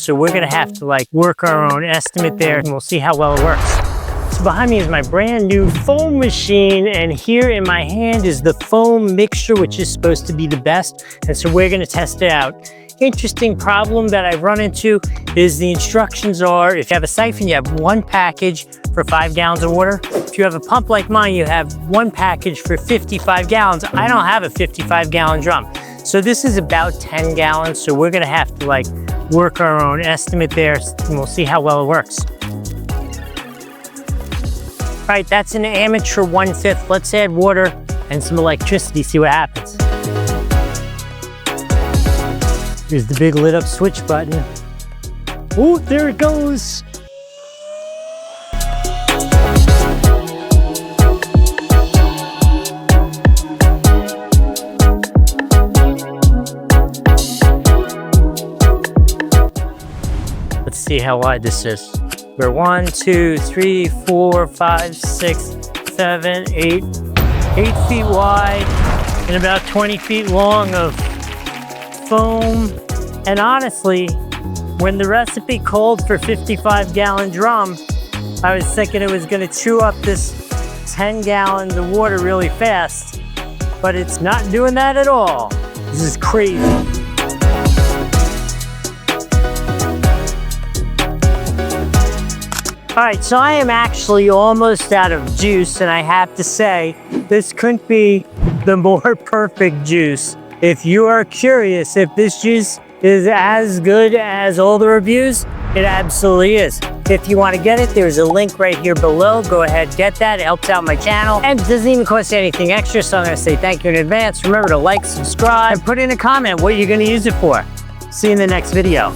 so we're gonna have to like work our own estimate there, and we'll see how well it works. So behind me is my brand new foam machine, and here in my hand is the foam mixture, which is supposed to be the best, and so we're gonna test it out. Interesting problem that I've run into is the instructions are, if you have a siphon, you have one package for 5 gallons of water. If you have a pump like mine, you have one package for 55 gallons. I don't have a 55-gallon drum. So this is about 10 gallons, so we're gonna have to like work our own estimate there, and we'll see how well it works. All right, that's an amateur 1/5. Let's add water and some electricity, see what happens. Here's the big lit up switch button. Oh, there it goes. Let's see how wide this is. We're 1, 2, 3, 4, 5, 6, 7, 8 feet wide and about 20 feet long of foam. And honestly, when the recipe called for 55-gallon drum, I was thinking it was gonna chew up this 10 gallons of water really fast, but it's not doing that at all. This is crazy. All right, so I am actually almost out of juice, and I have to say, this couldn't be the more perfect juice. If you are curious if this juice is as good as all the reviews, it absolutely is. If you want to get it, there's a link right here below. Go ahead, get that. It helps out my channel, and it doesn't even cost you anything extra, so I'm going to say thank you in advance. Remember to like, subscribe, and put in a comment what you're going to use it for. See you in the next video.